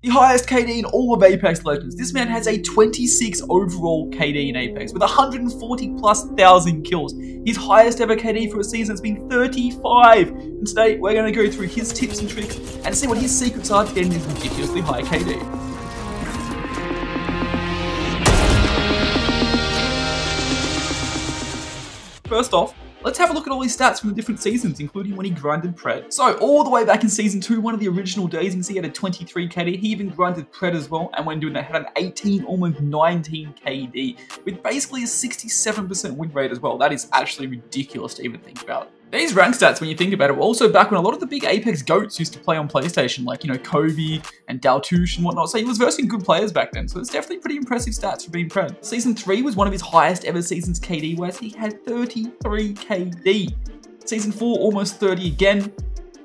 The highest KD in all of Apex Legends. This man has a 26 overall KD in Apex with 140 plus thousand kills. His highest ever KD for a season has been 35. And today we're going to go through his tips and tricks and see what his secrets are to getting this ridiculously high KD. First off, let's have a look at all his stats from the different seasons, including when he grinded Pred. So, all the way back in Season 2, one of the original days, you can see he had a 23 KD. He even grinded Pred as well, and when doing that, had an 18, almost 19 KD, with basically a 67% win rate as well. That is actually ridiculous to even think about. These rank stats, when you think about it, were also back when a lot of the big Apex GOATs used to play on PlayStation, like, Kobe and Daltouche and whatnot. So he was versing good players back then. So it's definitely pretty impressive stats for being Pred. Season 3 was one of his highest ever seasons KD, whereas he had 33 KD. Season 4, almost 30 again.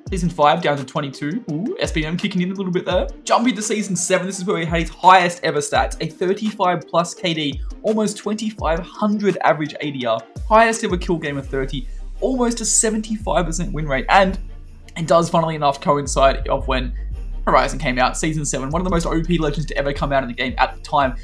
Season 5 down to 22. Ooh, SPM kicking in a little bit there. Jumping to Season 7, this is where he had his highest ever stats, a 35 plus KD, almost 2,500 average ADR, highest ever kill game of 30, almost a 75% win rate, and it does, funnily enough, coincide of when Horizon came out, Season 7, one of the most OP legends to ever come out in the game at the time.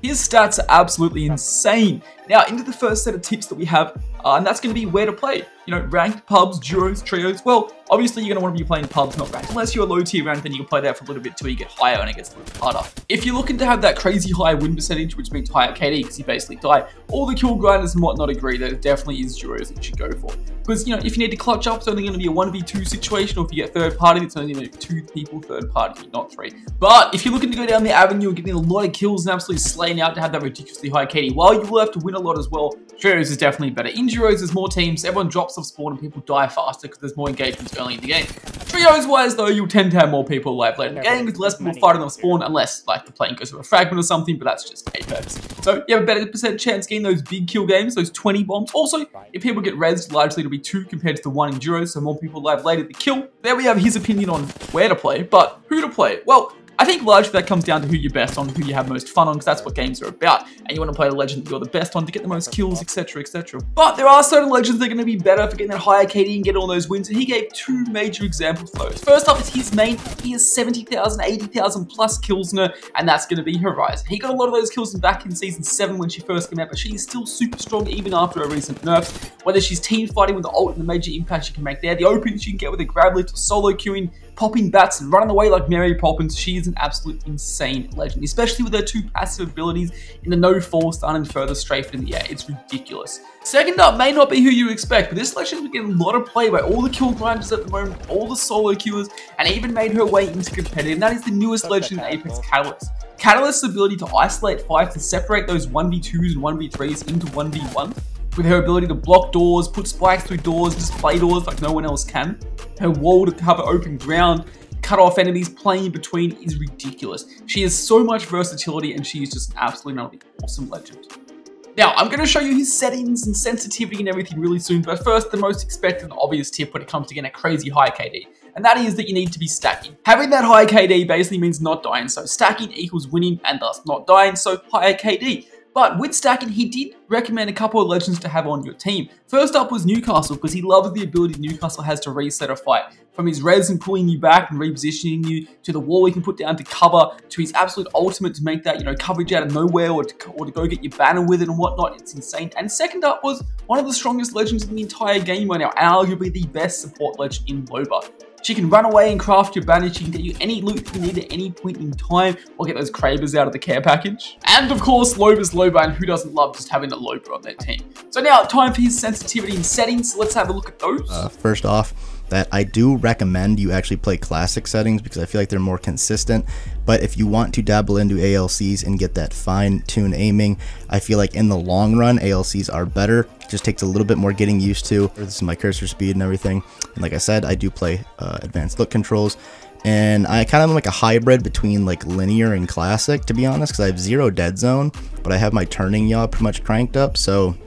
His stats are absolutely insane. Now, into the first set of tips that we have, and that's going to be where to play. Ranked, pubs, duos, trios. Well, obviously you're going to want to be playing pubs, not ranked. Unless you're a low tier rank, then you can play that for a little bit till you get higher and it gets a little harder. If you're looking to have that crazy high win percentage, which means higher KD because you basically die, all the kill grinders and whatnot agree that it definitely is duos that you should go for. Because, if you need to clutch up, it's only going to be a 1v2 situation, or if you get third party, it's only 2 people third party, not 3. But if you're looking to go down the avenue and getting a lot of kills and absolutely slaying out to have that ridiculously high KD, while you will have to win a lot as well, trios is definitely better. In duos, there's more teams, everyone drops off spawn, and people die faster because there's more engagements early in the game. Trios-wise, though, you'll tend to have more people alive later in the game with less people fighting off spawn, unless, like, the plane goes through a fragment or something, but that's just Apex. So, you have a better percent chance getting those big kill games, those 20 bombs. Also, if people get rezzed, largely it'll be 2 compared to the 1 in duos, so more people alive later to kill. There we have his opinion on where to play, but who to play? Well, I think largely that comes down to who you're best on, who you have most fun on, because that's what games are about. And you want to play the legend that you're the best on to get the most kills, etc, etc. But there are certain legends that are going to be better for getting that higher KD and getting all those wins, and he gave 2 major examples of those. First off is his main. He has 70,000, 80,000 plus kills in her, and that's going to be Horizon. He got a lot of those kills back in Season 7 when she first came out, but she is still super strong even after her recent nerfs. Whether she's team fighting with the ult and the major impact she can make there, the openings she can get with a grab lift or solo queuing, popping bats and running away like Mary Poppins, she is an absolute insane legend, especially with her 2 passive abilities in the no fall stun and further strafe in the air. It's ridiculous. Second up may not be who you expect, but this legend is getting a lot of play by all the kill grinders at the moment, all the solo queuers, and even made her way into competitive, and that is the newest legend in Apex, Catalyst. Catalyst's ability to isolate fights and separate those 1v2s and 1v3s into 1v1. With her ability to block doors, put spikes through doors, just play doors like no one else can. Her wall to cover open ground, cut off enemies, playing in between is ridiculous. She has so much versatility and she is just an absolutely awesome legend. Now, I'm going to show you his settings and sensitivity and everything really soon, but first, the most expected and obvious tip when it comes to getting a crazy high KD. And that is that you need to be stacking. Having that high KD basically means not dying, so stacking equals winning and thus not dying, so higher KD. But with stacking, he did recommend a couple of legends to have on your team. First up was Newcastle, because he loves the ability Newcastle has to reset a fight. From his res and pulling you back and repositioning you, to the wall he can put down to cover, to his absolute ultimate to make that, coverage out of nowhere, or to go get your banner with it and whatnot. It's insane. And second up was one of the strongest legends in the entire game right now, arguably the best support legend in Loba. She can run away and craft your banner, she can get you any loot you need at any point in time, or get those Kravers out of the care package. And of course, Loba's Loba, and who doesn't love just having a Loba on their team? So now, time for his sensitivity and settings, so let's have a look at those. First off, that I do recommend you actually play classic settings because I feel like they're more consistent. But if you want to dabble into ALCs and get that fine-tuned aiming, I feel like in the long run, ALCs are better. It just takes a little bit more getting used to. This is my cursor speed and everything. And like I said, I do play advanced look controls. And I kind of am like a hybrid between like linear and classic, to be honest, because I have 0 dead zone, but I have my turning yaw pretty much cranked up. So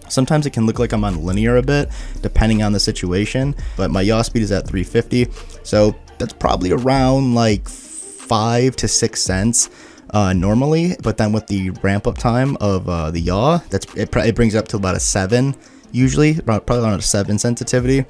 sometimes it can look like I'm on linear a bit, depending on the situation, but my yaw speed is at 350, so that's probably around like 5 to 6 cents normally, but then with the ramp up time of the yaw, it brings it up to about a 7 usually, probably around a 7 sensitivity.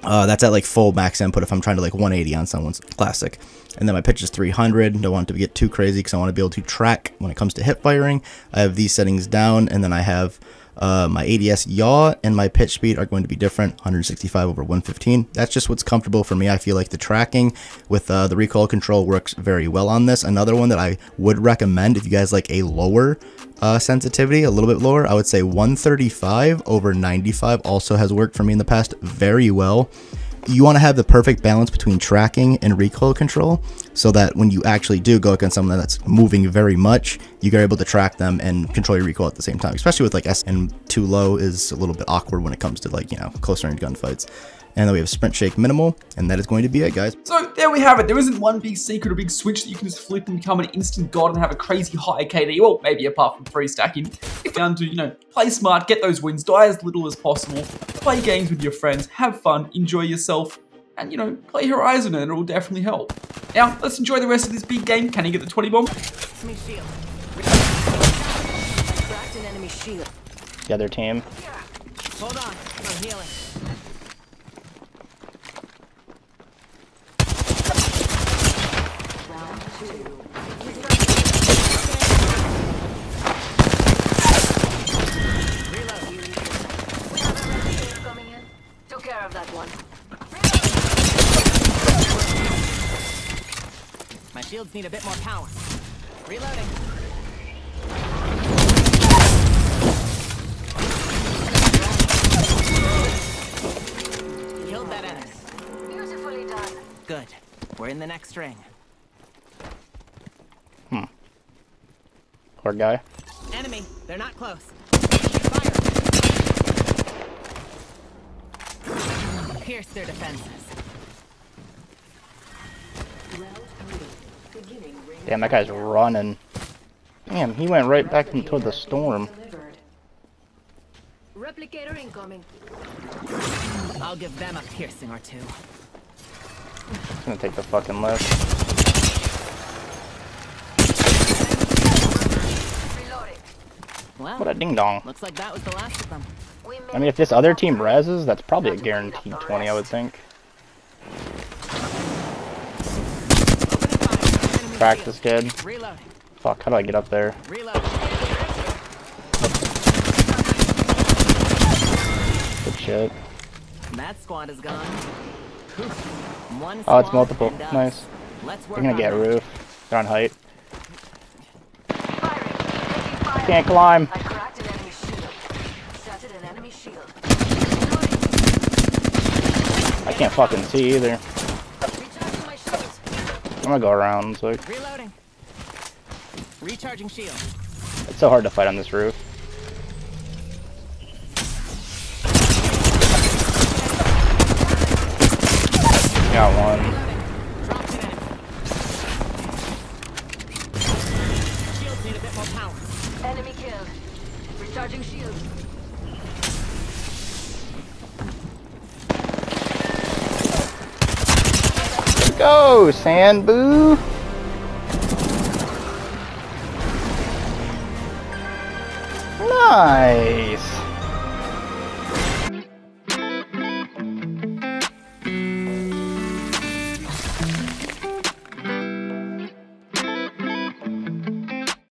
That's at like full max input if I'm trying to like 180 on someone's classic. And then my pitch is 300. Don't want it to get too crazy because I want to be able to track when it comes to hip firing. I have these settings down, and then I have my ADS yaw and my pitch speed are going to be different, 165 over 115. That's just what's comfortable for me. I feel like the tracking with the recoil control works very well on this. Another one that I would recommend if you guys like a lower sensitivity, a little bit lower, I would say 135 over 95 also has worked for me in the past very well. You want to have the perfect balance between tracking and recoil control so that when you actually do go against someone that's moving very much, you're able to track them and control your recoil at the same time, especially with like S, and too low is a little bit awkward when it comes to like, you know, close range gunfights. And then we have sprint shake minimal, and that is going to be it, guys. So there we have it. There isn't one big secret or big switch that you can just flip and become an instant god and have a crazy high KD. Well, maybe apart from free stacking. If down to, you know, play smart, get those wins, die as little as possible, play games with your friends, have fun, enjoy yourself, and, you know, play Horizon, and it'll definitely help. Now, let's enjoy the rest of this big game. Can he get the 20 bomb? Enemy shield. Cracked an enemy shield. The other team. Hold on, I'm healing. Took care of that one. My shields need a bit more power. Reloading. Killed that enemy. Beautifully done. Good. We're in the next ring. Poor guy. Enemy. They're not close. Fire. Pierce their defenses. Damn, that guy's running. Damn, he went right back into the storm. Replicator incoming. I'll give them a piercing or two. He's gonna take the fucking lift. Well, What a ding dong. looks like that was the last of them. I mean, if this other team reses, that's probably a guaranteed 20, I would think. Crack this kid. Reloading. Fuck, how do I get up there? Reloading. Good shit. That squad is gone. One Oh, it's squad multiple. and us. Nice. Let's work They're gonna on get that. roof. They're on height. Can't climb. I cracked an enemy shield. Shattered an enemy shield. I can't fucking see either. Recharging my shields. I'm gonna go around. It's like, Reloading. Recharging shield. it's so hard to fight on this roof. Got one. Reloading. Dropped an enemy. Shields need a bit more power. Enemy killed. Recharging shield. Go, Sandboo! Nice!